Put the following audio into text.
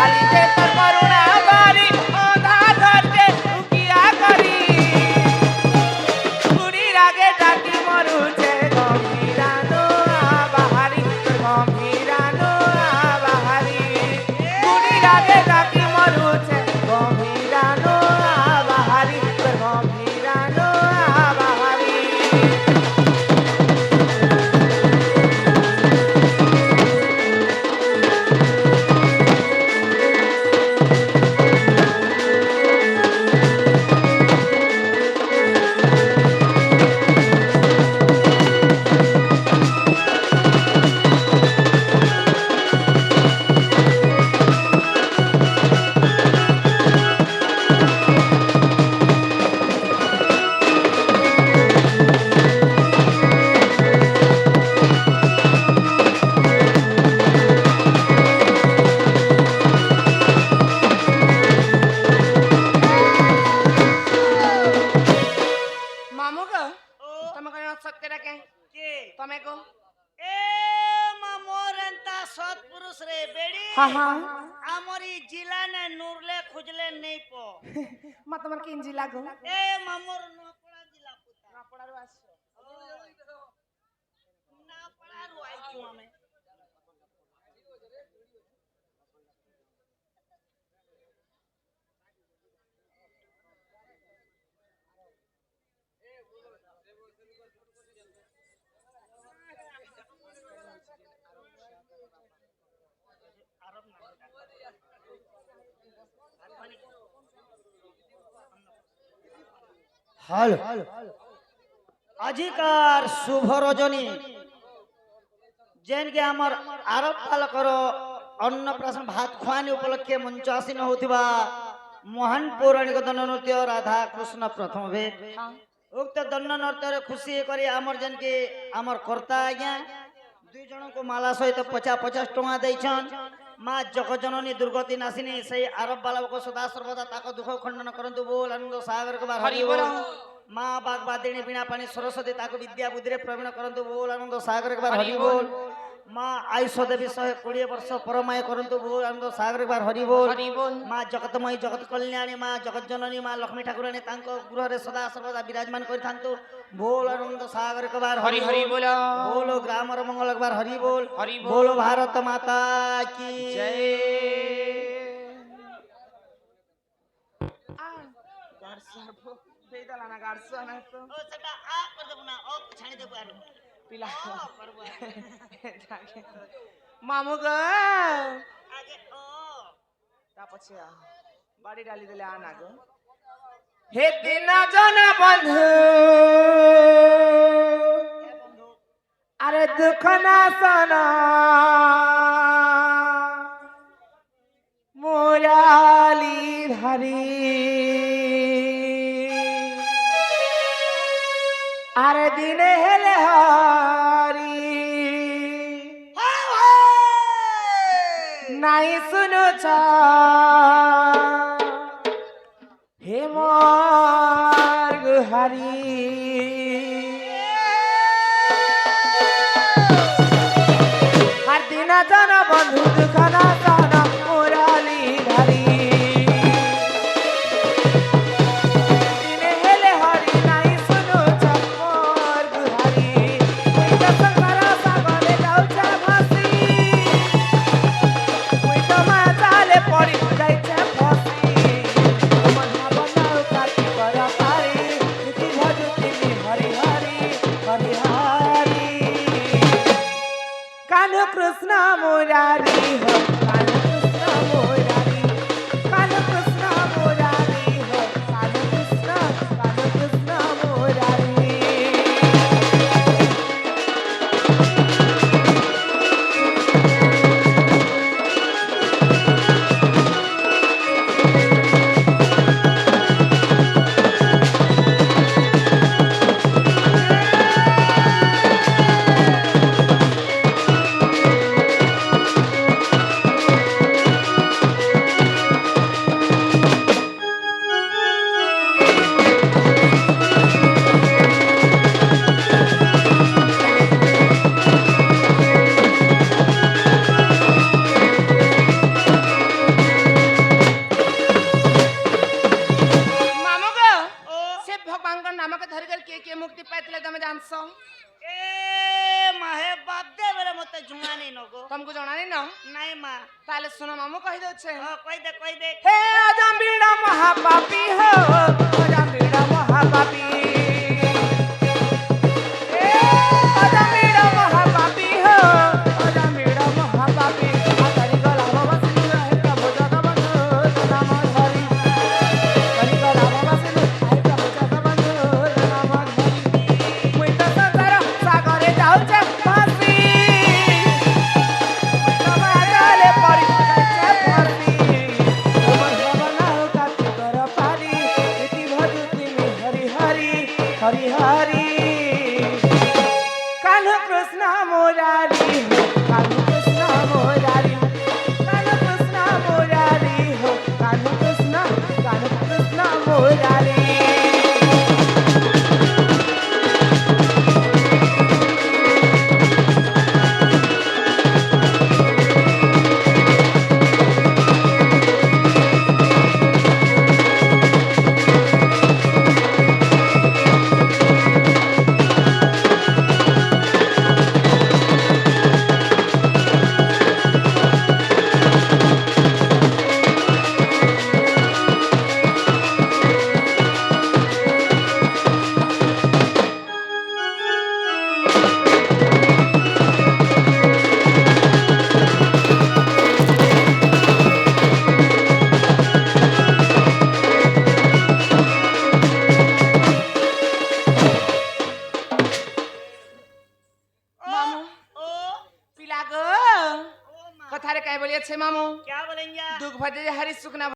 কালিতে তোর করুণা বাড়ি অধা ধরতে উকিয়া করি গুড়ির আগে ডাকি মরুছে গম্ভীরানো বাহারি গম্ভীরানো বাহারি গুড়ির আগে ডাকি মরুছে গম্ভীরানো বাহারি গম্ভীরানো বাহারি মামু গো তোমাকে সত্যি ডাকে কে তুমি গো এ মামোর এন্তা সৎপুরুষ রে বেড়ি হ্যাঁ হ্যাঁ আমরি জিলা নে নুরলে খুঁজলে নেই প মা তোমার কিঞ্জি লাগো এ মামোর নপড়া জিলা পুতা না পড়ারও আসছো না পড়ারু আইছু আমি হ্যালো আজিকার শুভ রজনী যেনকে আমার আরব পালকর ଅନ୍নপ্রাশন ভাত খোয়ানি উপলক্ষে মঞ্চ আসীন হউথিবা মহান পৌরাণিক দণ্ড নৃত্য রাধা কৃষ্ণ প্রথম ভেট উক্ত দণ্ড নৃত্যরে খুশি করে আমার যেনকে আমার কর্তা আজ্ঞা দুই জনক মালা সহিত 50-50 টଙ୍କା ଦେଇଛନ୍ মা জগজননী দুর্গতি নাসিনী সেই আরব বালক সদা সর্বদা তাক দুঃখ খণ্ডন করন্তু বল আনন্দ সাগর কবার হরি বল মা বাগবাদিনী বীণা পানি সরস্বতী তাকে বিদ্যা বুদ্ধিরে প্রবীণ করন্তু বল আনন্দ সাগর কবার হরি বল মা আয়ুষ দেবী 120 ବର୍ଷ পরমায় করন্তু বল আনন্দ সাগর কবার হরি বল মা জগতময়ী জগত কল্যাণী মা জগজ্জননী মা লক্ষ্মী ঠাকুরাণী তাঙ্ক গৃহরে সদা সর্বদা বিরাজমান করি থান্তু बोल आनंद सागर कबार हरि हरि बोलो बोलो ग्रामर मंगल कबार हरि बोल बोलो भारत माता की जय গাড়সাবো দেইদালা না গাড়সা না তো ও সেটা আ কর দেব না ও ছানি দেব আর পিলা করব মামু গো আগে ও তা পছে বাড়ি ডালি দিলে আনা গো হে দিন জন বন্ধু আরে দুঃখ না শোনা মুরালি ধারি আরে দিনে হেলে হারি নাই শুনুছ হে মোর গুহারি আর দিন জন বন্ধু দুঃখ না শোনা মুরালি ধারি দিনে হেলে হরি নাই শুনুছ মোর গুহারি ওই তো সংসার সাগরে যাউছ ভাসি ওই তো মাতালে পড়ি যাইছে ফসি মন ভাবনাও কাটি কর পারি নীতি ভজতি হরি হরি হরি হরি কানু কৃষ্ণ মুরারি হো কানু কৃষ্ণ মুরারি কানু কৃষ্ণ মুরারি হো কানু কৃষ্ণ মুরারি ଜଣାନି ନ ନାଇଁ ମା ତାହେଲେ ଶୁଣ ମାମୁ କହି ଦଉଛେ କଇ ଦେ हे अजम्बीड़ा महापापी हो अजम्बीड़ा महापापी हे अजम्बीड़ा महापापी हो अजम्बीड़ा महापापी हरि गला बाबा सिंह है प्रभु जगबंधु नाम धरि हरि गला बाबा सिंह है प्रभु जगबंधु नाम धरि मुई तो संसार सागरे जाउचे फासी समाजले परि जाइछे फासी हरि हरि कान्ह कृष्ण मुरारी हो कान्ह कृष्ण मुरारी कान्ह कृष्ण मुरारी हो कान्ह कृष्ण मुरारी मामू ओ पिला गो ओ माँ कथारे काय बोलिए छे मामू क्या बोलेंगे दुख भजे हरि सुख ना